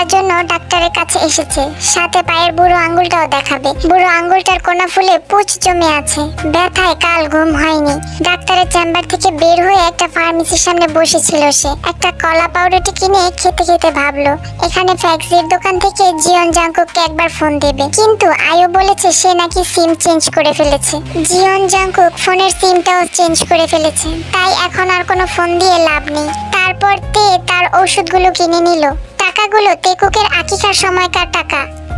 করার জন্য ডাক্তারের কাছে এসেছে, সাথে পায়ের বুড়ো আঙ্গুলটাও দেখাবে। বুড়ো আঙ্গুলটার কোনা ফুলে পুঁজ জমে আছে, ব্যথায় কাল ঘুম হয়নি। ডাক্তারের চেম্বার থেকে বের হয়ে একটা ফার্মেসির সামনে বসেছিল সে। একটা কলা পাউরুটি কিনে খেতে খেতে ভাবলো এখানে ফ্যাক্সির দোকান থেকে জিয়ন জাংকুককে একবার ফোন দেবে, কিন্তু আয়ু বলেছে সে নাকি সিম চেঞ্জ করে ফেলেছে। জিয়ন জাংকুক ফোনের সিমটাও চেঞ্জ করে ফেলেছে, তাই এখন আর কোনো ফোন দিয়ে লাভ নেই। তারপর তে তার ওষুধগুলো কিনে নিল। টাকাগুলো তেকুকের আকিকার সময়কার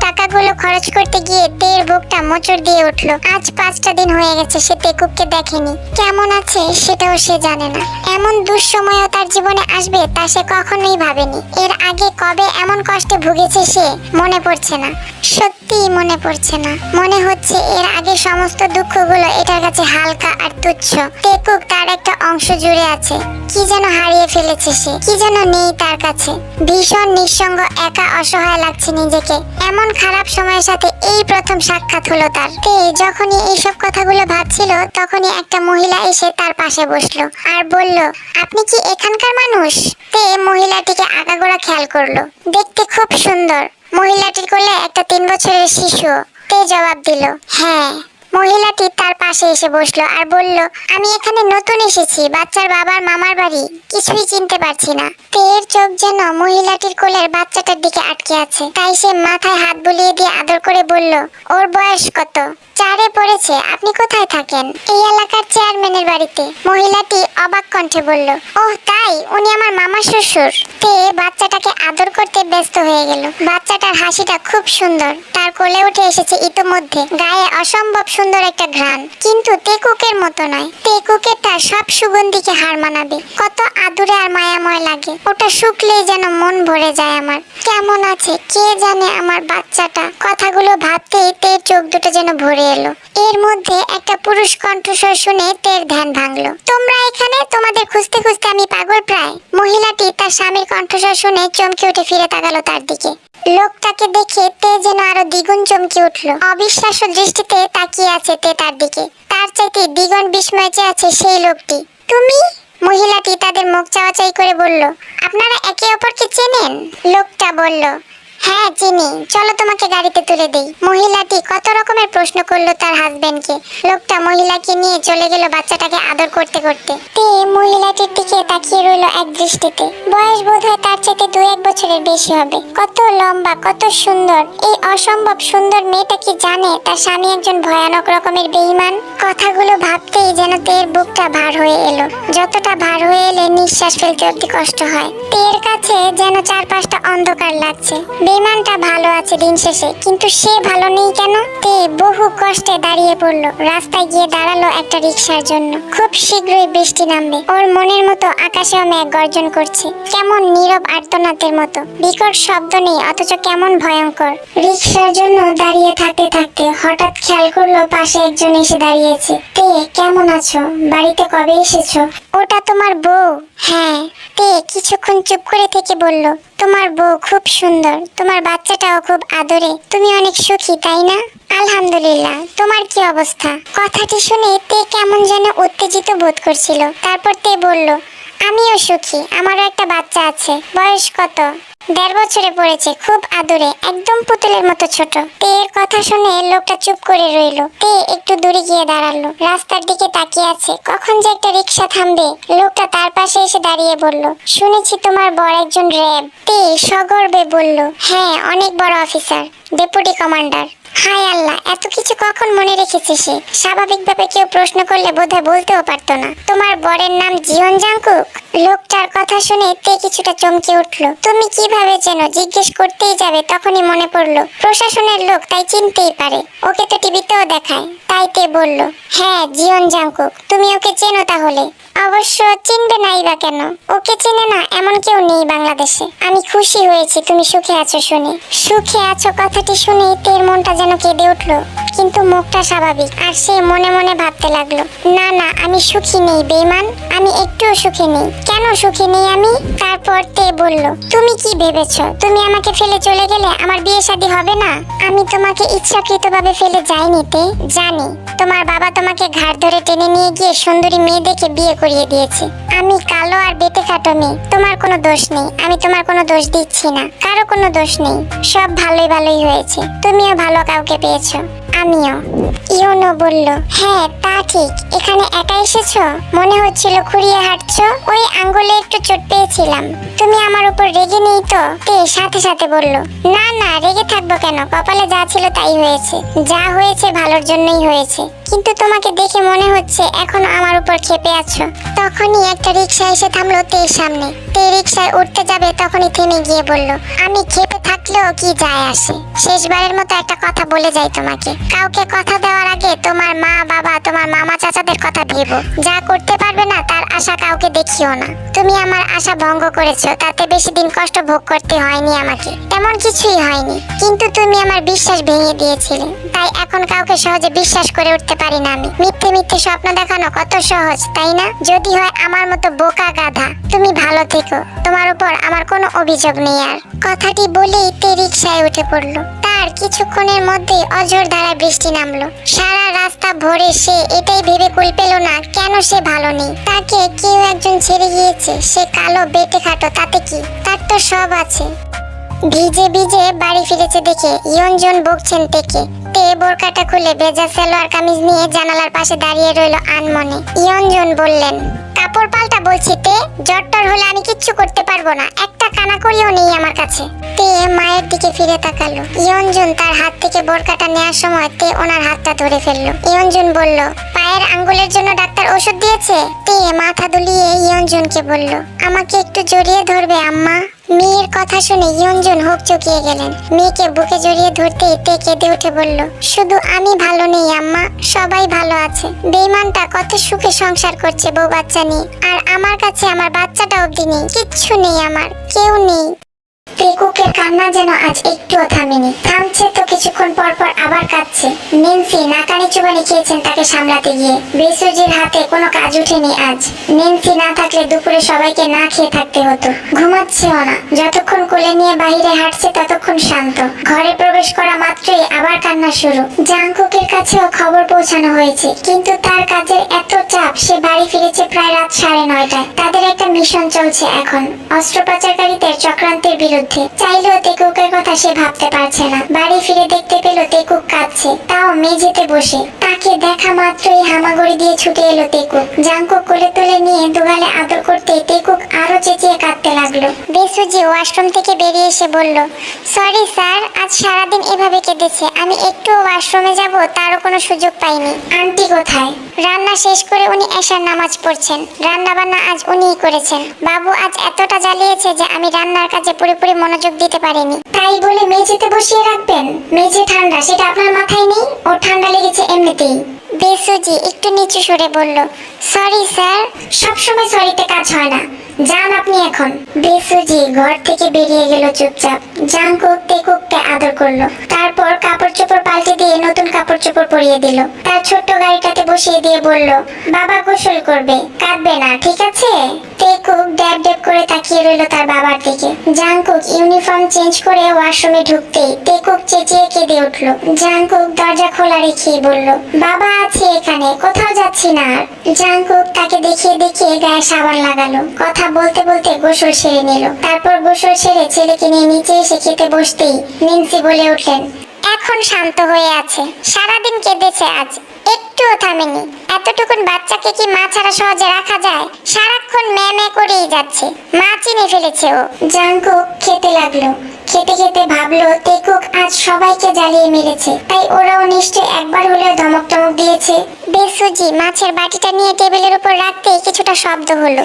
টাকাগুলো খরচ করতে গিয়ে তের বুকটা মোচড় দিয়ে উঠল। আজ 5টা দিন হয়ে গেছে সে তেকুককে দেখেনি। কেমন আছে সেটাও সে জানে না। এমন দুঃসময়ও তার জীবনে আসবে তা সে কখনোই ভাবেনি। এর আগে কবে এমন কষ্টে ভুগেছে সে মনে পড়ছে না, সত্যিই মনে পড়ছে না। মনে হচ্ছে এর আগে সমস্ত দুঃখগুলো এটার কাছে হালকা আর তুচ্ছ। তেকুক তার একটা অংশ জুড়ে আছে, কি যেন হারিয়ে ফেলেছে সে, কি যেন নেই তার কাছে। ভীষণ নিঃসঙ্গ, একা, অসহায় লাগছে নিজেকে। এমন খারাপ সময়ের সাথে এই প্রথম সাক্ষাৎ হলো তার। তে যখনই এইসব কথাগুলো ভাবছিল তখনই একটা মহিলা এসে তার পাশে বসলো আর বলল, আপনি কি এখানকার মানুষ? তে মহিলাটিকে আগাগোড়া খেয়াল করলো, দেখতে খুব সুন্দর। মহিলাটির কোলে একটা 3 বছরের শিশু। তে জবাব দিল, হ্যাঁ। মহিলাটি তার পাশে এসে বসলো আর বলল, আমি এখানে নতুন এসেছি, বাচ্চার বাবার মামার বাড়ি, কিছুই চিনতে পারছি না। তের চোখ যেন মহিলাটির কোলের বাচ্চাটার দিকে আটকে আছে, তাই সে মাথায় হাত বুলিয়ে দিয়ে আদর করে বলল, ওর বয়স কত? 4-এ পড়েছে। আপনি কোথায় থাকেন? এই এলাকার চেয়ারম্যানের বাড়িতে। মহিলাটি অবাক কণ্ঠে বলল, ওহ তাই, উনি আমার মামা শ্বশুর। তে বাচ্চাটাকে আদর করতে ব্যস্ত হয়ে গেল। বাচ্চাটার হাসিটা খুব সুন্দর, তার কোলে উঠে এসেছে ইতোমধ্যে। গায়ে অসম্ভব সুন্দর একটা ঘ্রাণ, কিন্তু তেকুকের মতো নয়। তেকুকেরটা সব সুগন্ধিকে হার মানাবে। কত আদুরে আর মায়াময় লাগে, ওটা শুকলেই যেন মন ভরে যায় আমার। কেমন আছে কে জানে আমার বাচ্চাটা? কথাগুলো ভাবতেই তের চোখ দুটো যেন ভরে এলো। এর মধ্যে একটা পুরুষ কণ্ঠস্বর শুনে তের ধ্যান ভাঙলো। তোমরা এখানে? তোমাদের খুঁজতে খুঁজতে আমি পাগল প্রায়। মহিলাটি তার স্বামীর কণ্ঠস্বর শুনে চমকে উঠে ফিরে তাকালো তার দিকে। লোকটাকে দেখে তে যেন আরো দ্বিগুণ চমকে উঠলো। অবিশ্বাস্য দৃষ্টিতে তাকিয়ে আছে তে তার দিকে। তার চাইতে দ্বিগুণ বিস্ময়ে চেয়ে আছে সেই লোকটি। তুমি? মহিলাটি তাদের মুখ চাওয়াচাই করে বলল, আপনারা একে অপরকে চেনেন? লোকটা বলল, হ্যাঁ চিনি, চলো তোমাকে গাড়িতে তুলে দেই। মহিলাটি কত রকমের প্রশ্ন করলো তার হাজবেন্ডকে। লোকটা মহিলাকে নিয়ে চলে গেল বাচ্চাটাকে আদর করতে করতে। তে মহিলাটির দিকে তাকিয়ে রইল এক দৃষ্টিতে। বয়স বোধহয় তার চাইতে 2-1 বছরের বেশি হবে। কত লম্বা, কত সুন্দর। এই অসম্ভব সুন্দর মেয়েটা কি জানে তার স্বামী একজন ভয়ানক রকমের বেঈমান? কথাগুলো ভাবতেই যেন তের বুকটা ভার হয়ে এলো। যতটা ভার হয়ে এলে নিঃশ্বাস ফেলতে অতি কষ্ট হয়। তের কাছে যেন চারপাশটা অন্ধকার লাগছে। বেঈমানটা ভালো আছে দিন শেষে, কিন্তু সে ভালো নেই কেন? তে বহু কষ্টে দাঁড়িয়ে পড়লো। রাস্তায় গিয়ে দাঁড়ালো একটা রিকশার জন্য। খুব শীঘ্রই বৃষ্টি নামবে। ওর মনের মতো আকাশেও মেঘ গর্জন করছে, কেমন নীরব আর্তনাদের মতো। বিকট শব্দ নেই, অথচ কেমন ভয়ঙ্কর। রিকশার জন্য দাঁড়িয়ে থাকতে থাকতে হঠাৎ খেয়াল করলো পাশে একজন এসে দাঁড়িয়েছে। তে কেমন আছো? বাড়িতে কবে এসেছো? ওটা তোমার বউ? হ্যাঁ। তে কিছুক্ষণ চুপ করে থেকে বলল, তোমার বউ খুব সুন্দর, তোমার বাচ্চাটাও খুব আদরে, তুমি অনেক সুখী তাই না? আলহামদুলিল্লাহ। তোমার কি অবস্থা? কথাটি শুনে তে কেমন যেন উত্তেজিত বোধ করছিল। তারপর তে বলল, আমিও সুখী, আমারও একটা বাচ্চা আছে। বয়স কত? 1.5 বছরে পড়েছে, খুব আদরে, একদম পুতুলের মতো ছোট। তের কথা শুনে লোকটা চুপ করে রইল। তে একটু দূরে গিয়ে দাঁড়ালো, রাস্তার দিকে তাকিয়ে আছে। কখন যে একটা রিকশা থামবে। লোকটা তার পাশে এসে দাঁড়িয়ে বলল, শুনেছি তোমার বর একজন র্যাব। তে সগর্বে বলল, হ্যাঁ, অনেক বড় অফিসার, ডেপুটি কমান্ডার। হায় আল্লাহ, এত কিছু কখন মনে রেখেছে সে? স্বাভাবিকভাবে কেউ প্রশ্ন করলে বোধহয় বলতেও পারতো না। তোমার বরের নাম জিয়ন জাংকুক? লোকটার কথা শুনে তে কিছুটা চমকে উঠলো। তুমি কিভাবে চেনো? জিজ্ঞেস করতেই যাবে তখনই মনে পড়লো প্রশাসনের লোক, তাই চিনতেই পারে, ওকে তো টিভিতেও দেখায়। তাই তে বলল, হ্যাঁ জিয়ন জাংকুক। তুমি ওকে চেনো তাহলে? অবশ্য চিনবে নাই বা কেন? ওকে চেনে না এমন কেউ নেই বাংলাদেশে। আমি খুশি হয়েছি তুমি সুখে আছো শুনে। সুখে আছো কথাটি শুনে তের মনটা যেন কেঁদে উঠলো। কিন্তু মুখটা স্বাভাবিক। আর সে মনে মনে ভাবতে লাগলো, না না, আমি সুখী নেই বেঈমান, আমি একটুও সুখী নেই। কেন সুখী নেই আমি? তারপর তে বলল, তুমি কি ভেবেছো তুমি আমাকে ফেলে চলে গেলে আমার বিয়ে শাদী হবে না? আমি তোমাকে ইচ্ছাকৃতভাবে ফেলে যাইনি তে। জানি তোমার বাবা তোমাকে ঘাড় ধরে টেনে নিয়ে গিয়ে সুন্দরী মেয়ে দেখে বিয়ে করিয়ে দিয়েছে। আমি কালো আর বেটে খাটো মেয়ে, তোমার কোনো দোষ নেই। আমি তোমার কোনো দোষ দিচ্ছি না, কারো কোনো দোষ নেই। সব ভালোই ভালোই হয়েছে। তুমিও ভালো কাউকে পেয়েছো, আমিও। ইউনো বলল, হ্যাঁ তা ঠিক। এখানে একা এসেছো? মনে হচ্ছিল খুঁড়িয়ে হাঁটছো। ওই আঙ্গুলে একটু চোট পেয়েছিলাম। তুমি আমার উপর রেগে নেই তো? তে সাথে সাথে বলল, না না, রেগে থাকবো কেন? কপালে যা ছিল তাই হয়েছে। যা হয়েছে ভালোর জন্যই হয়েছে। কিন্তু তোমাকে দেখে মনে হচ্ছে এখনো আমার উপর ক্ষেপে আছো। তখনই একটা রিকশা এসে থামলো তের সামনে। তে রিকশায় উঠতে যাবে তখনই থেমে গিয়ে বলল, আমি ক্ষেপে থাকলেও কি যায় আসে? শেষবারের মতো একটা কথা বলে যাই তোমাকে, কাউকে কথা দেওয়ার আগে তোমার মা বাবা তোমার মামা চাচাদের কথা ভেবো। যা করতে পারবে না তার আশা কাউকে দেখিও না। তুমি আমার আশা ভঙ্গ করেছো, তাতে বেশি দিন কষ্ট ভোগ করতে হয়নি আমাকে, তেমন কিছুই হয়নি। কিন্তু তুমি আমার বিশ্বাস ভেঙে দিয়েছিলে, তাই এখন কাউকে সহজে বিশ্বাস করে উঠতে পারি না আমি। মিথ্যে মিথ্যে স্বপ্ন দেখানো কত সহজ, তাই না? যদি হয় আমার মতো বোকা গাধা। তুমি ভালো থেকো, তোমার উপর আমার কোনো অভিযোগ নেই। আর কথাটি বলেই তে রিকশায় উঠে পড়লো। তার কিছুক্ষণের মধ্যে অঝোর ধারায় বৃষ্টি নামলো। সারা রাস্তা ভরে সে এটাই ভেবে কুল পেল না কেন সে ভালো নেই। তাকে কেউ একজন ছেড়ে গিয়েছে। সে কালো বেটে খাটো, তাতে কি? তার তো সব আছে। ভিজে ভিজে বাড়ি ফিরেছে দেখে ইয়নজন বকছেন তেকে। তে বোরকাটা খুলে ভেজা সালোয়ার কামিজ নিয়ে জানালার পাশে দাঁড়িয়ে রইল আনমনে। ইয়নজন বললেন, কাপড় পাল্টা বলছি তে, জ্বরটার হলে আমি কিচ্ছু করতে পারবো না। একটা কানাকড়িও নেই আমার কাছে। তে মায়ের দিকে ফিরে তাকালো। ইয়নজন তার হাত থেকে বোরকাটা নেওয়ার সময় তে ওনার হাতটা ধরে ফেললো। ইয়নজন বলল, পায়ের আঙ্গুলের জন্য ডাক্তার ওষুধ দিয়েছে? তে মাথা দুলিয়ে ইয়নজনকে বলল, আমাকে একটু জড়িয়ে ধরবে আম্মা? মেয়ের কথা শুনে ইয়নজন হকচকিয়ে গেলেন। মেয়েকে বুকে জড়িয়ে ধরতেই তে কেঁদে উঠে বলল, শুধু আমি ভালো নেই আম্মা, সবাই ভালো আছে। বেঈমানটা কত সুখে সংসার করছে বউ বাচ্চা নিয়ে, আর আমার কাছে আমার বাচ্চাটা অবধি নেই। কিচ্ছু নেই, আমার কেউ নেই। টেকুকের কান্না যেন আজ একটুও থামেনি। থামছে তো কিছুক্ষণ পর পর আবার কাঁদছে। নেন্সি নাকানি চুবানি খেয়েছেন তাকে সামলাতে গিয়ে। বেসুজির হাতে কোনো কাজ উঠেনি আজ। নেন্সি না থাকলে দুপুরে সবাইকে না খেয়ে থাকতে হতো। ঘুমাচ্ছেও না। যতক্ষণ কোলে নিয়ে বাইরে হাঁটছে ততক্ষণ শান্ত। ঘরে প্রবেশ করা মাত্রই আবার কান্না শুরু। জাংকুকের কাছেও খবর পৌঁছানো হয়েছে, কিন্তু তার কাজের এত চাপ সে বাড়ি ফিরেছে প্রায় রাত 9:30টায়। তাদের একটা মিশন চলছে এখন, অস্ত্র পাচারকারীদের চক্রান্তের বিরুদ্ধে। চাইলেও তেকুকের কথা সে ভাবতে পারছে না। বাড়ি ফিরে দেখতে পেল তেকুক কাঁদছে, তাও মেঝেতে বসে। তাকে দেখা মাত্রই হামাগুড়ি দিয়ে ছুটে এলো তেকুক। জাংকুক কোলে তুলে নিয়ে দুগালে আদর করতে তেকুক আরো চেঁচিয়ে কাঁদতে লাগলো। বেসুজি ওয়াশরুম থেকে বেরিয়ে এসে বলল, সরি স্যার, আজ সারাদিন এভাবে কেঁদেছে। আমি একটু ওয়াশরুমে যাব তারও কোনো সুযোগ পাইনি। আন্টি কোথায়? রান্না শেষ করে উনি এশার নামাজ পড়ছেন। রান্না বান্না আজ উনিই করেছেন। বাবু আজ এতটা জ্বালিয়েছে যে আমি রান্নার কাজে পুরোপুরি মনোযোগ দিতে পারিনি। তাই বলে মেঝেতে বসিয়ে রাখবেন? মেঝে ঠান্ডা, সেটা আপনার মাথায় নেই? ওর ঠান্ডা লেগেছে এমনিতেই। বেসুজি একটু নিচু সুরে বলল, সরি স্যার। সবসময় সরিতে কাজ হয় না, যান আপনি এখন। বেসুজি ঘর থেকে বেরিয়ে গেল চুপচাপ। জাংকুক তেকুককে আদর করলো, তারপর কাপড় চোপড় পাল্টে দিয়ে নতুন কাপড় চোপড় পরিয়ে দিল। তার ছোট্ট গাড়িটাতে বসিয়ে দিয়ে বলল, বাবা গোসল করবে, কাঁদবে না, ঠিক আছে? তেকুক ড্যাব ড্যাব করে তাকিয়ে রইল তার বাবার দিকে। জাংকুক ইউনিফর্ম চেঞ্জ করে ওয়াশরুমে ঢুকতেই তেকুক চেঁচিয়ে কেঁদে উঠল। জাংকুক দরজা খোলা রেখেই বলল, বাবা আছে এখানে, কোথাও যাচ্ছি না। আর জাংকুক তাকে দেখিয়ে দেখিয়ে গায়ে সাবান লাগালো। কথা বলতে বলতে গোসল সেরে নিল। তারপর গোসল সেরে ছেলেকে নিয়ে নিচে এসে খেতে বসতেই নেন্সি বলে উঠলেন, এখন শান্ত হয়ে আছে। সারাদিন কেঁদেছে আজ, একটুও থামেনি। এতটুকুন বাচ্চাকে কি মা ছাড়া সহজে রাখা যায়? সারাক্ষণ ম্যাঁ করেই যাচ্ছে। মা চিনে ফেলেছে ও। জাংকুক খেতে লাগলো। খেতে খেতে ভাবলো তেকুক আজ সবাইকে জ্বালিয়ে মেরেছে, তাই ওরাও নিশ্চয় একবার হলেও ধমক টমক দিয়েছে। বেসুজি মাছের বাটিটা নিয়ে টেবিলের উপর রাখতেই কিছুটা শব্দ হলো,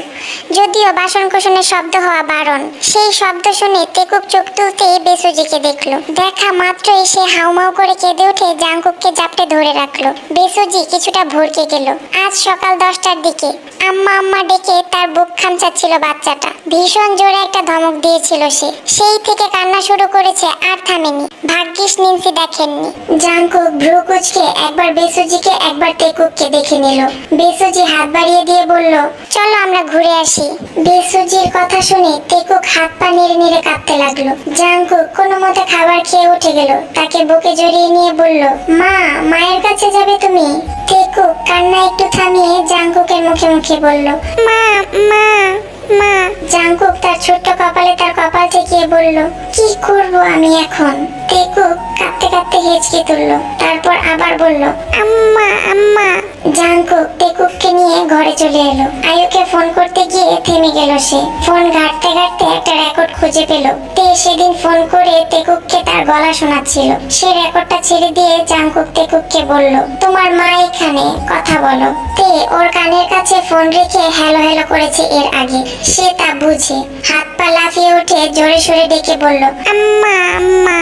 যদিও বাসন কোসনের শব্দ হওয়া বারণ। সেই শব্দ শুনে তেকুক চোখ তুলতেই বেসুজিকে দেখলো। দেখা মাত্রই সে হাউমাউ করে কেঁদে উঠে জাংকুককে জাপটে ধরে রাখলো। বেসুজি কিছুটা ভরকে গেল। আজ সকাল 10টার দিকে আম্মা আম্মা ডেকে তার বুক খামচাচ্ছিল বাচ্চাটা। ভীষণ জোরে একটা ধমক দিয়েছিল সে। সেই থেকে কান্না কান্না শুরু করেছে আর থামেনি। ভাগ্যিস নিন্সি দেখেননি। জাংকুক ভ্রু কুঁচকে একবার বেসুজিকে একবার তেকুককে দেখে নিল। বেসুজি হাত বাড়িয়ে দিয়ে বলল, চলো আমরা ঘুরে আসি। বেসুজির কথা শুনে তেকুক হাত পা নেড়ে নেড়ে কাঁপতে লাগলো। জাংকুক কোনো মতে খাবার খেয়ে উঠে গেল। তাকে বুকে জড়িয়ে নিয়ে বলল, মা, মায়ের কাছে যাবে তুমি? তেকুক কান্না একটু থামিয়ে জাংকুকের মুখে মুখে বলল, মা, মা, মা। জাংকুক তার ছোট্ট কপালে তার কপাল ঠেকিয়ে বলল, কি করব আমি এখন? তেকুক কাঁদতে কাঁদতে হেঁচকে তুলল। তারপর আবার বলল, আম্মা, আম্মা। জাংকুক তেকুককে নিয়ে ঘরে চলে এলো। আয়ুকে ফোন করতে গিয়ে থেমে গেল সে। ফোন ঘাঁটতে ঘাঁটতে একটা রেকর্ড খুঁজে পেল। তে সেদিন ফোন করে তেকুককে তার গলা শোনাচ্ছিল। সে রেকর্ডটা ছেড়ে দিয়ে জাংকুক তেকুককে বলল, তোমার মা এখানে, কথা বলো। তে ওর কানের কাছে ফোন রেখে হ্যালো হ্যালো করেছে এর আগে। সে তা বুঝে হাত পা লাফিয়ে উঠে জোরে সোরে ডেকে বলল, আম্মা, আম্মা।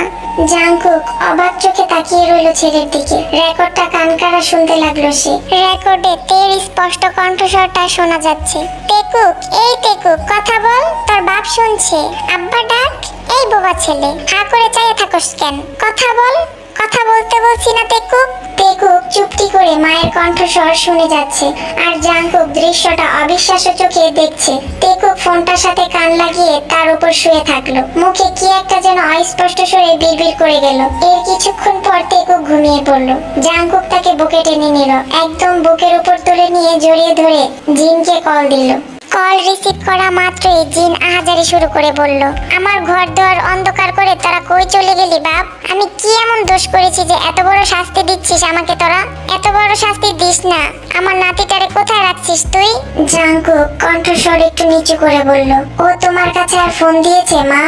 জাংকুক অবাক চোখে তাকিয়ে রইল ছেলের দিকে। রেকর্ডটা কানকারা শুনতে লাগলো সে। রেকর্ডে তের স্পষ্ট কণ্ঠস্বরটা শোনা যাচ্ছে, তেকুক, এই তেকুক, কথা বল, তোর বাপ শুনছে। আব্বা ডাক। এই বোবা ছেলে, হা করে চাইয়ে থাকস কেন? কথা বল। কথা বলতে বলছি না তেকুক? তেকুক চুপটি করে মায়ের কণ্ঠস্বর শুনে যাচ্ছে। আর জাংকুক দৃশ্যটা অবিশ্বাস্য চোখে দেখছে। তেকুক ফোনটার সাথে কান লাগিয়ে তার উপর শুয়ে থাকলো। মুখে কি একটা যেন অস্পষ্ট স্বরে বিড়বিড় করে গেল। এর কিছুক্ষণ পর তেকুক ঘুমিয়ে পড়লো। জাংকুক তাকে বুকে টেনে নিল। একদম বুকের উপর তুলে নিয়ে জড়িয়ে ধরে জিনকে কল দিল। কল রিসিভ করা মাত্রই জিন আহাজারি শুরু করে বলল, আমার ঘর দুয়ার অন্ধকার করে তোরা কই চলে গেলি বাপ? আমি কি এমন দোষ করেছি যে এত বড় শাস্তি দিচ্ছিস আমাকে? তোরা এত বড় শাস্তি দিস না। আমার নাতিটারে কোথায় রাখছিস তুই? জাংকুক কণ্ঠস্বর একটু নিচু করে বলল, ও তোমার কাছে আর ফোন দিয়েছে মা?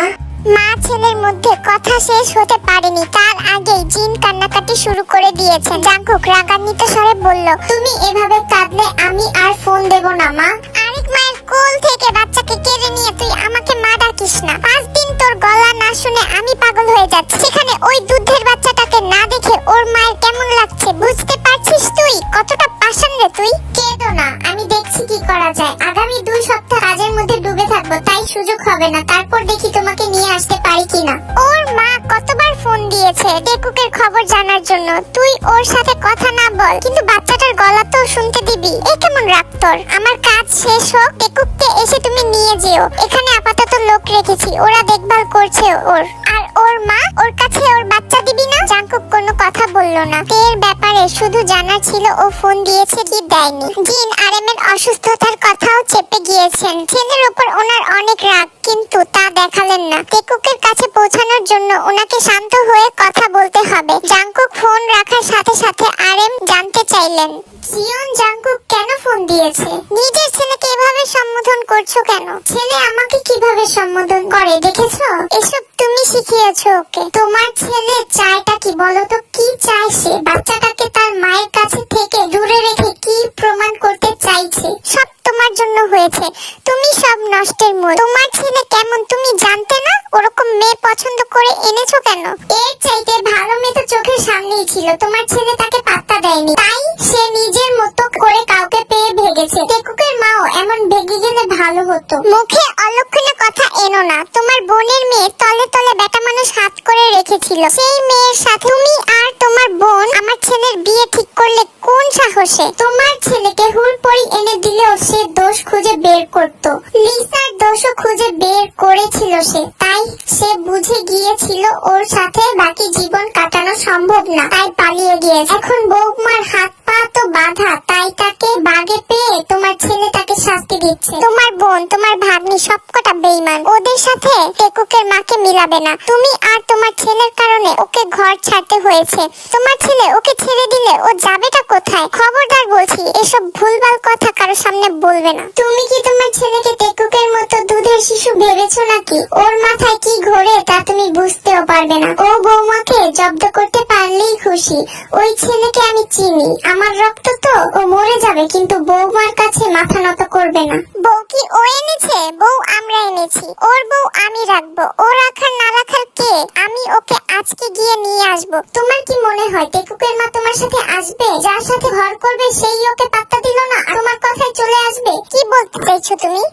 মা ছেলের মধ্যে কথা শেষ হতে পারেনি তার আগেই জিন কান্নাকাটি শুরু করে দিয়েছে। জাংকুক রাগান্বিত স্বরে বলল, তুমি এভাবে কাঁদলে আমি আর ফোন দেব না মা। আরেক মায়ের কোল থেকে বাচ্চাকে কেড়ে নিয়ে তুই আমাকে মা ডাকিস না। 5 দিন তোর গলা না শুনে আমি পাগল হয়ে যাচ্ছি। সেখানে ওই দুধের বাচ্চাটাকে না দেখে ওর মায়ের কেমন লাগছে বুঝতে পারছিস তুই? কতটা পাষাণ রে তুই। কেঁদো না, আমি দেখছি কি করা যায়। আগামী 2 সপ্তাহ কাজের মধ্যে ডুবে থাকবো, তাই সুযোগ হবে না। তারপর দেখি তোমাকে নিয়ে আসতে পারি কিনা। ওর মা কতবার ফোন দিয়েছে তেকুকের খবর জানার জন্য। তুই ওর সাথে কথা না বল, কিন্তু বাচ্চাটার গলা তো শুনতে দিবি। এ কেমন রাগ তোর? আমার কাজ শেষ হোক, তেকুককে এসে তুমি নিয়ে যেও। এখানে আপাতত লোক রেখেছি, ওরা দেখভাল করছে ওর। আর ওর মা, ওর কাছে ওর বাচ্চা দিবি না? জাংকুক কোনো কথা বলল না। এর ব্যাপারে শুধু জানার ছিল ও ফোন দিয়েছে কি দেয়নি। জিন আরএমের অসুস্থতার কথাও চেপে গিয়েছেন। ছেলের উপর ওনার অনেক রাগ, কিন্তু তা দেখালেন না। তেকুকের কাছে পৌঁছানোর জন্য ওনাকে শান্ত হয়ে কথা বলতে হবে। জাংকুক ফোন রাখার সাথে সাথে আরএম জানতে চাইলেন, জিয়ন জাংকুক কেন ফোন দিয়েছে? নিজের ছেলেকে এভাবে সম্বোধন করছো কেন? ছেলে আমাকে কিভাবে সম্বোধন করে দেখেছো? এসব তুমি শিখিয়েছো ওকে। তোমার ছেলে চায়টা কি বলো তো? কি চায় সে? বাচ্চাটাকে তার মায়ের কাছে থেকে দূরে রেখে কি প্রমাণ করতে চাইছে? সব তোমার জন্য হয়েছে। তুমি সব নষ্টের মূল। তোমার ছেলে কেমন তুমি জানতে না? ওরকম মেয়ে পছন্দ করে এনেছো কেন? এর চাইতে ভালো মেয়ে তো চোখের সামনেই ছিল। তোমার ছেলে তাকে পাত্তা দেয়নি, তাই সে নিজের মতো করে কাউকে পেয়ে ভেগেছে। তেকুকের মাও এমন ভেগে গেলে ভালো হতো। মুখে অলক্ষণে কথা এনো না। তোমার বোনের মেয়ে তলে তলে বেটা মানুষ হাত করে রেখেছিল। সেই মেয়ের সাথে তুমি আর তোমার বোন আমার ছেলের বিয়ে ঠিক করলে কোন সাহসে? তোমার ছেলেকে হুড়পড়ি এনে দিলেও সে দোষ খুঁজে বের করত। লিসার দোষও খুঁজে বের করেছিল সে। তাই সে বুঝে গিয়েছিল ওর সাথে বাকি জীবন কাটানো সম্ভব না, তাই পালিয়ে গিয়েছে। এখন বৌমার হাত পা তো বাঁধা, তাই তাকে বাগে পেয়ে তোমার ছেলে তাকে শাস্তি দিচ্ছে। তোমার বোন, তোমার ভাগ্নি সবকটা বেঈমান। ওদের সাথে তেকুকের মাকে মিলাবে না। তুমি আর তোমার ছেলের কারণে ওকে ঘর ছাড়তে হয়েছে। তোমার ছেলে ওকে ছেড়ে দিলে ও যাবেটা কোথায়? খবরদার বলছি, এসব ভুলভাল কথা কারো সামনে বলবে না। তুমি কি তোমার ছেলেকে তেকুকের মতো দুধের শিশু ভেবেছো নাকি? ওর মাথায় কি ঘোরে তা তুমি বুঝতেও পারবে না। ও বৌমাকে জব্দ করতে পারলেই খুশি। ওই ছেলেকে আমি চিনি, আমার রক্ত তো। ও মরে যাবে কিন্তু বৌমার কাছে মাথা নত করবে না। বউ কি ও এনেছে? বউ আমরা এনেছি। ওর বউ আমি রাখবো, ও রাখার না রাখার কে? আমি ওকে আজকে গিয়ে নিয়ে আসবো। তোমার কি মনে হয় টেকুকের মা তোমার সাথে আসবে? যার সাথে ঘর করবে সেই ওকে পাত্তা দিল না, তোমার কথায় চলে আসবে? কি বলতে চাইছো তুমি?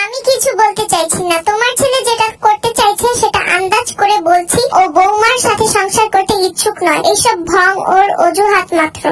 আমি কিছু বলতে চাইছি না, তোমার ছেলে যেটা করতে চাইছে সেটা আন্দাজ করে বলছি। ও বৌমার সাথে সংসার করতে ইচ্ছুক নয়, এসব ভং ওর অজুহাত মাত্র।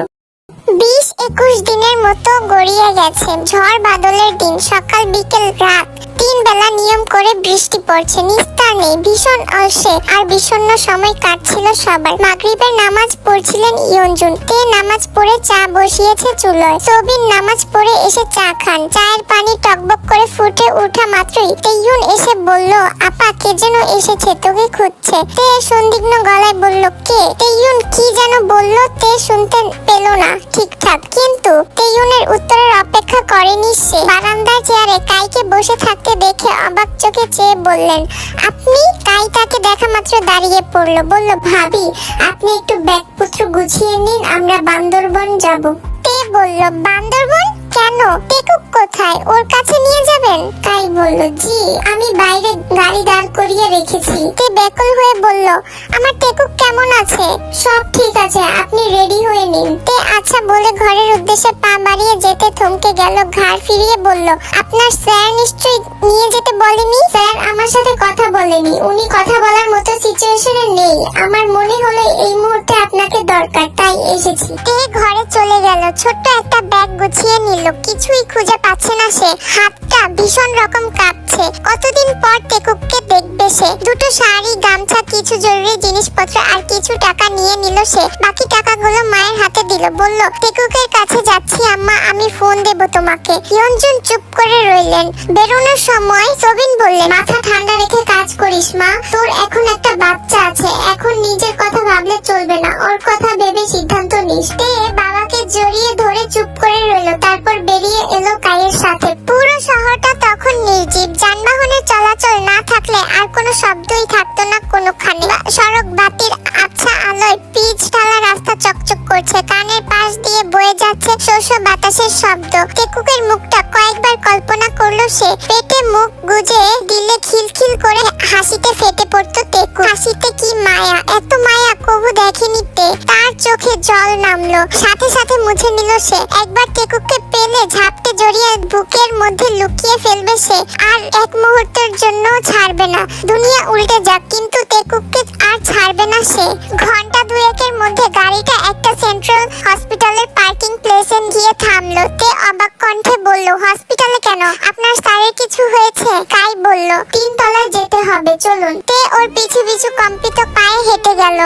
20-21 দিনের মতো গড়িয়ে গেছে। ঝড় বাদলের দিন, সকাল বিকেল রাত 3 বেলা নিয়ম করে বৃষ্টি পড়ছে, নিস্তার নেই, ভীষণ অলসে আর বিষণ্ণ সময় কাটছিল সবার। মাগরিবের নামাজ পড়ছিলেন ইয়ঞ্জুন। তে নামাজ পড়ে চা বসিয়েছে চুলোয়। সবিন নামাজ পড়ে এসে চা খান। চায়ের পানি টকবক করে ফুটে ওঠা মাত্রই তেইয়ুন এসে বলল, আপা কে যেন এসেছে, তোকে খুঁজছে। তে সন্দিগ্ধ গলায় বলল, কে? তেইয়ুন কি যেন বলল, তে শুনতে পেল না ঠিকঠাক, কিন্তু তেইয়ুনের উত্তরের অপেক্ষা করেনি সে। বারান্দার চেয়ারে কাইকে বসে থাকতে দেখে অবাক চোখে চেয়ে বললেন, আপনি? কাই তাকে দেখা মাত্র দাঁড়িয়ে পড়ল, বলল, ভাবি আপনি একটু ব্যাগপত্র গুছিয়ে নিন, আমরা বান্দরবন যাব। তে বলল, বান্দরবন কেন? টেকুক কোথায়? ওর কাছে নিয়ে যাবেন? কাই বলল, জি আমি বাইরে গাড়ি দাঁড় করিয়ে রেখেছি। তে ব্যাকুল হয়ে বলল, আমার টেকুক কেমন আছে? সব ঠিক আছে, আপনি রেডি হয়ে নিন। তে আচ্ছা বলে ঘরের উদ্দেশ্যে পা বাড়িয়ে যেতে থমকে গেল, ঘাড় ফিরিয়ে বলল, আপনার স্যার নিশ্চয়ই নিয়ে যেতে বলেনি? স্যার আমার সাথে কথা বলেনি, উনি কথা বলার মতো সিচুয়েশনে নেই। আমার মনে হলো এই মুহূর্তে আপনাকে দরকার, তাই এসেছি। তে ঘরে চলে গেল, ছোট্ট একটা ব্যাগ গুছিয়ে নিল। কিছুই খুঁজে পাচ্ছে না সে, হাতটা ভীষণ রকম কাঁপছে। কতদিন পর টেকুককে দেখবে সে। দুটো শাড়ি, গামছা, কিছু জরুরি জিনিসপত্র আর কিছু টাকা নিয়ে নিল সে। বাকি টাকাগুলো মায়ের হাতে দিল, বলল, টেকুকের কাছে যাচ্ছি আম্মা, আমি ফোন দেব তোমাকে। ইয়ঞ্জুন চুপ করে রইলেন। বেরোনোর সময় সবিন বললেন, মাথা ঠান্ডা রেখে কাজ করিস মা, তোর এখন একটা বাচ্চা আছে, এখন নিজের কথা ভাবলে চলবে না, ওর কথা ভেবে সিদ্ধান্ত নিস। তে বাবাকে জড়িয়ে ধরে চুপ করে রইল, তারপর বেরিয়ে এলো কাইয়ের সাথে। পুরো শহরটা তখন নির্জীব, যানবাহনের চলাচল না থাকলে আর কোনো শব্দই থাকতো না কোনোখানে। সড়ক বাতির আবছা আলোয় পিচ ঢালা রাস্তা চকচক করছে, কানের পাশ দিয়ে বয়ে যাচ্ছে শস্য বাতাসের শব্দ। টেকুকের মুখটা কয়েকবার কল্পনা করলো সে, পেটে মুখ গুজে দিলে খিলখিল করে হাসিতে ফেটে পড়তো টেকু। হাসিতে কি মায়া, এত মায়া কবু দেখেনি তে। তার চোখে জল নামলো, সাথে সাথে মুছে নিল সে। একবার টেকুকে পেলে ঝাপটে জড়িয়ে বুকের মধ্যে লুকিয়ে ফেলবে সে, আর এক মুহূর্তের জন্য ছাড়বে না। দুনিয়া উল্টে যাক, কিন্তু টেকুকে আর ছাড়বে না সে। ঘন্টা দুয়েকের মধ্যে গাড়িটা একটা সেন্ট্রাল হসপিটালের পার্কিং প্লেসে গিয়ে থামলো। তে অবাক কণ্ঠে বলল, হসপিটালে কেন? আপনার স্যারের কিছু হয়েছে? কাই বলল, 3 তলায় যেতে হবে, চলুন। তে ওর পিছু পিছু কম্পিত পায়ে হেঁটে গেল।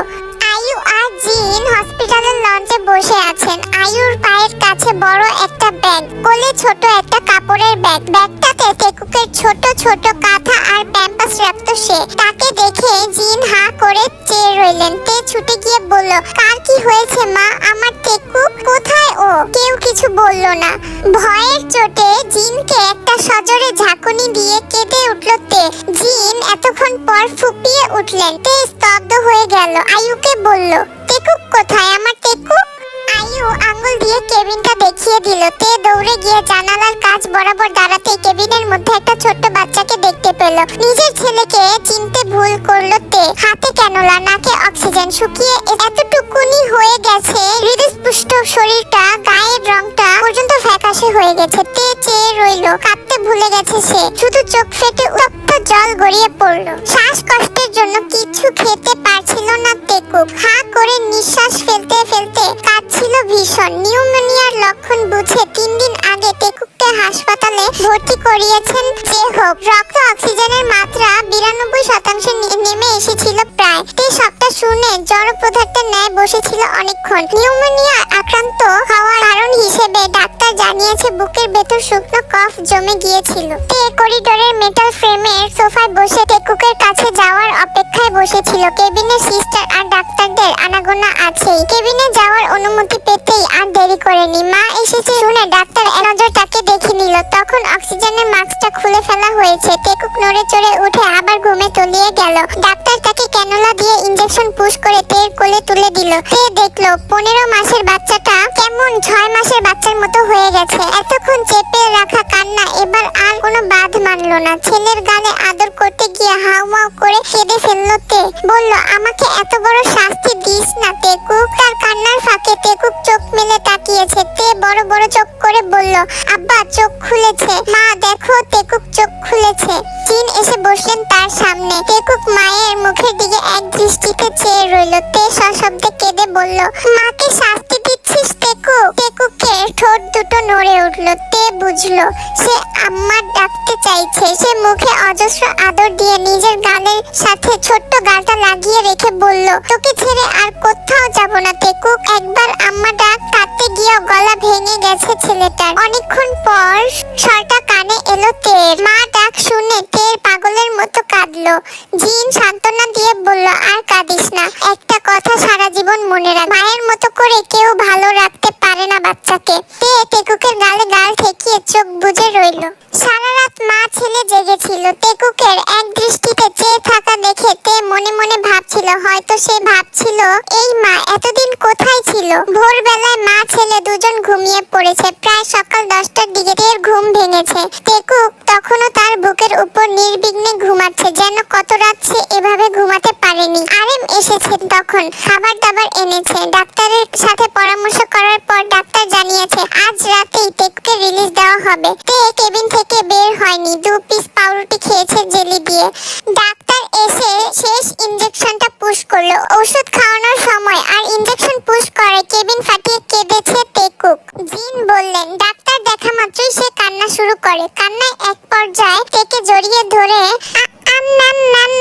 আয়ু আর জিন হসপিটালের লঞ্চে বসে আছেন। আয়ুর পায়ের কাছে বড় একটা ব্যাগ, কোলে ছোট একটা কাপড়ের ব্যাগ। ব্যাগটাতে টেকুকের ছোট ছোট কাঁথা আর প্যাম্পাস রাখতো সে। তাকে দেখে জিন হা করে চেয়ে রইলেন। তে ছুটে গিয়ে বলল, কার কি হয়েছে মা? আমার টেকুক কোথায়? ও কেউ কিছু বলল না। ভয়ের চোটে জিনকে একটা সজোরে ঝাঁকুনি দিয়ে কেঁদে উঠল তে। জিন এতক্ষণ পর ফুপিয়ে উঠলেন। তে স্তব্ধ হয়ে গেল। আয়ুকে বলল, টেকুক কোথায়? আমার টেকুক? আয়ু আঙ্গুল দিয়ে কেবিনটা দেখিয়ে দিল। তে দৌড়ে গিয়ে জানালার কাছ বরাবর দাঁড়াতে কেবিনের মধ্যে একটা ছোট্ট বাচ্চাকে দেখতে পেল। নিজের ছেলেকে চিনতে ভুল করলো তে। হাতে ক্যানোলা, নাকে অক্সিজেন, শুকিয়ে এতটুকুনি হয়ে গেছে হৃদস্পুষ্ট শরীরটা, গায়ের রংটা পর্যন্ত ফ্যাকাশে হয়ে গেছে। তে চেয়ে রইল, কাঁদতে ভুলে গেছে সে। শুধু চোখ ফেটে উত্তপ্ত জল গড়িয়ে পড়লো। শ্বাসকষ্টের জন্য কিছু খেতে পারছিল না টেকুক। হা করে নিঃশ্বাস ফেলতে ফেলতে কাঁদছিল ভীষণ। নিউমোনিয়ার লক্ষণ বুঝে 3 দিন আগে টেকুককে হাসপাতালে ভর্তি করিয়েছেন যে হোক। রক্ত অক্সিজেনের মাত্রা 92% নেমে এসেছিল প্রায়। তে সবটা শুনে জড়পদার্থের ন্যায় বসেছিল অনেকক্ষণ। নিউমোনিয়া আক্রান্ত হওয়ার কারণ হিসেবে ডাক্তার জানিয়েছে বুকের ভেতর শুকনো কফ জমে গিয়েছিল। তে করিডোরের মেটাল ফ্রেমের সোফায় বসে টেকুকের কাছে যাওয়ার অপেক্ষায় বসেছিল। কেবিনের সিস্টার আর ডাক্তারদের আনাগোনা আছেই। কেবিনে যাওয়ার অনুমতি পেতেই আর দেরি করেনি। মা এসেছে শুনে ডাক্তার এক নজর তাকে দেখে নিল। তখন অক্সিজেনের মাস্কটা খুলে ফেলা হয়েছে। টেকুক নড়ে চড়ে উঠে আবার ঘুমে তলিয়ে গেল। ডাক্তার তাকে ক্যানুলা দিয়ে ইনজেকশন পুশ করে তের কোলে তুলে দিল। তে দেখলো 15 মাসের বাচ্চাটা কেমন 6 মাসের বাচ্চার মতো হয়ে গেছে। এতক্ষণ চেপে রাখা কান্না এবার আর কোনো বাঁধ মানল না। ছেলের গালে আদর করতে গিয়ে হাউমাউ করে কেঁদে ফেললো তে। বলল, আমাকে এত বড় শাস্তি দিস না টেকুক। তার কান্নার ফাঁকে টেকুক চোখ মেলে তাকিয়েছে। তে বড় বড় চোখ করে বলল, আব্বা চোখ খুলেছে। মা দেখো টেকুক চোখ খুলেছে। জিন এসে বসলেন তার সামনে। টেকুক মায়ের মুখের দিকে এক দৃষ্টিতে চেয়ে রইল। তে সশব্দে কেঁদে বলল, মাকে শাস্তি দিচ্ছিস টেকুক? টেকুকের ঠোঁট দুটো নড়ে উঠল। তে বুঝলো সে আম্মা ডাকতে চাইছে। সে মুখে অজস্র আদর দিয়ে নিজের গালের সাথে ছোট্ট গালটা লাগিয়ে রেখে বলল, তোকে ছেড়ে আর কোথাও যাব না টেকুক। একবার আম্মা ডাক তাতে গিয়েও গলা ভেঙে গেছে ছেলেটার। অনেকক্ষণ পর স্বরটা কানে এলো তের। মা ডাক শুনে তের পাগলের মতো কাঁদলো। জিন সান্ত্বনা দিয়ে বলল, আর কাঁদিস না। একটা কথা সারা জীবন মনে রাখ, মায়ের মতো করে কেউ ভালো রাখতে পারে না বাচ্চাকে। তে টেকুকের গালে গাল ঠেকিয়ে চোখ বুজে রইল। সারা রাত মা ছেলে জেগেছিল। টেকুকের এক দৃষ্টিতে চেয়ে থাকা দেখে তে মনে মনে ভাবছিল, হয়তো সে ভাবছিল এই মা এতদিন কোথায় ছিল। ভোরবেলায় মা ছেলে দুজন ঘুমিয়ে পড়েছে। প্রায় সকাল 10টার দিকে তের ঘুম ভেঙেছে। টেকুক তখনও তার বুকের উপর নির্বিঘ্নে ঘুমাচ্ছে, যেন কত রাত সে এভাবে ঘুমাতে পারেনি। আরেম এসেছে তখন, খাবার দাবার এনেছে। ডাক্তারের সাথে পরামর্শ করার পর ডাক্তার জানিয়েছে আজ রাতেই টেকুকে রিলিজ দেওয়া হবে। তে কেবিন থেকে বের হয়নি। 2 পিস পাউরুটি খেয়েছে জেলি দিয়ে। ডাক্তার এসে শেষ ইনজেকশনটা পুশ করলো। ওষুধ খাওয়ানোর সময় আর ইনজেকশন পুশ করে কেবিন ফাটিয়ে কেঁদেছে টেকুক। জিন বললেন, ডাক্তার দেখা মাত্রই সে কান্না শুরু করে। কান্নায় এক পর্যায়ে তেকে জড়িয়ে ধরে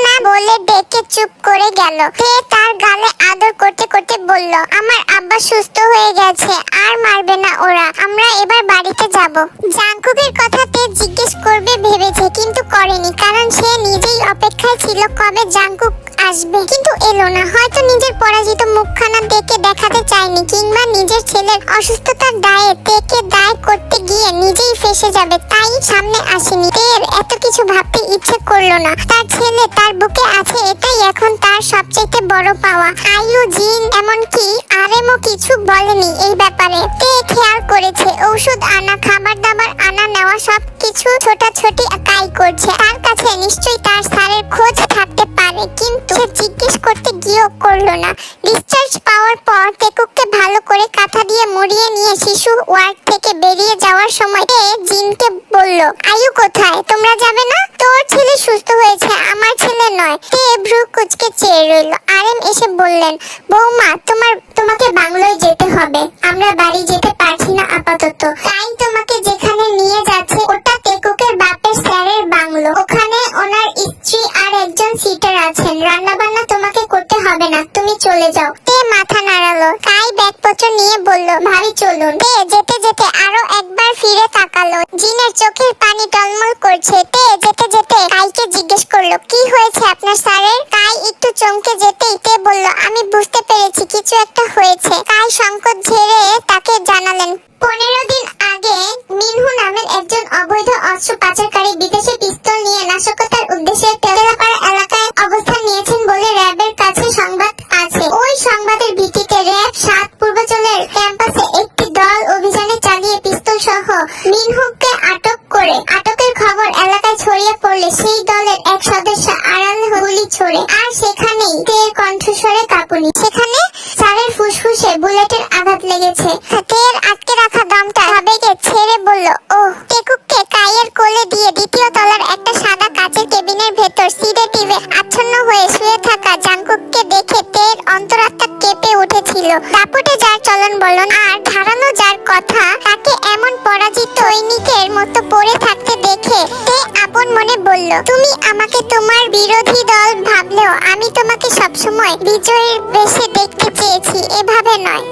না বলে ডেকে চুপ করে গেল। তে তার গালে আদর করতে করতে বলল, আমার আব্বা সুস্থ হয়ে গেছে, আর মারবে না ওরা, আমরা এবার বাড়িতে যাব। জাঙ্কুকের কথা তে জিজ্ঞেস করবে ভেবেছে, কিন্তু করেনি, কারণ সে নিজেই অপেক্ষায় ছিল কবে জাঙ্কুক আসবে, কিন্তু এলো না। হয়তো নিজের পরাজিত মুখখানা দেখে দেখাতে চায়নি, কিংবা নিজের ছেলের অসুস্থতার দায়ে তেকে দায় করতে গিয়ে নিজেই ফেসে যাবে, তাই সামনে আসেনি। তের এত কিছু ভাবতে ইচ্ছে করলো না। তার ছেলে তার বুকে আছে, এটাই এখন তার সবচেয়ে বড় পাওয়া। আয়ু, জিন, এমনকি আরেমও কিছু বলেনি এই ব্যাপারে। তে খেয়াল করেছে ঔষধ আনা, খাবার দাবার আনা নেওয়া সবকিছু ছোটাছুটি কাই করছে। তার কাছে নিশ্চয়ই তার স্যারের খোঁজ থাকতে পারে, কিন্তু সে জিজ্ঞেস করতে গিয়েও করলো না। ডিসচার্জ পাওয়ার পর টেকুককে ভালো করে কাঁথা দিয়ে মুড়িয়ে নিয়ে শিশু ওয়ার্ড থেকে বেরিয়ে যাওয়ার সময় জিনকে বলল, আয়ু কোথায়? তোমরা যাবে না? তোর ছেলে সুস্থ হয়েছে, আমার ছেলে নয়। তে ভ্রু কুচকে চেয়ে রইল। আরেম এসে বললেন, বৌমা তোমাকে বাংলোয় যেতে হবে, আমরা বাড়ি যেতে পারছি না আপাতত, তাই তোমাকে যেখানে নিয়ে যাচ্ছে ওটা টেকুকের বাপের স্যারের বাংলো। ওখানে ওনার স্ত্রী আর একজন সিটার আছেন, রান্না বান্না তোমাকে করতে হবে না, তুমি চলে যাও। তে মাথা নাড়ালো। কাই ব্যাগপত্র নিয়ে বলল, ভাবি চলুন। তে যেতে যেতে আরো একবার ফিরে তাকালো। জিনের চোখের পানি টলমল করছে। তে যেতে যেতে কাইকে জিজ্ঞেস করলো, কি হয়েছে আপনার স্যারের? কাই একটু চমকে যেতেই তে বলল, আমি বুঝতে পেরেছি কিছু একটা হয়েছে। কাই সংকোচ ঝেড়ে তাকে জানালেন, 15 দিন আগে মিনহু নামের একজন অবৈধ অস্ত্র পাচারকারী বিদেশে পিস্তল নিয়ে নাশকতার উদ্দেশ্যে টেলাপাড়া এলাকায় অবস্থান নিয়েছেন বলে র্যাবের কাছে সংবাদ আছে। ওই সংবাদের ভিত্তিতে র্যাব 7 পূর্বাঞ্চলের ক্যাম্পাসে একটি দল অভিযানে চালিয়ে পিস্তল সহ মিনহুকে আটক করে। আটকের খবর এলাকায় ছড়িয়ে পড়লে সেই দলের এক সদস্য আড়ালে গুলি ছোড়ে, আর সেখানেই তের কণ্ঠস্বরে কাঁপুনি। সেখানে স্যারের ফুসফুসে বুলেটের আঘাত লেগেছে। তের আটকে রাখা দমটা আবেগে ছেড়ে বলল, ওহ। টেকুককে কাইয়ের কোলে দিয়ে দ্বিতীয় তলার একটা সাদা কাচের কেবিনের ভেতর সিডেটিভে আচ্ছন্ন হয়ে শুয়ে থাকা জাঙ্কুককে দেখে তের অন্তরাত্মা কেঁপে উঠেছিল। দাপটে যার চলন বলন আর ধারালো যার কথা, তাকে এমন পরাজিত সৈনিকের মতো পড়ে থাকতে দেখে তে আপন মনে বলল, তুমি আমাকে তোমার বিরোধী দল ভাবলেও আমি তোমাকে সবসময় বিজয়ীর বেশে দেখতে চেয়েছি, এভাবে নয়।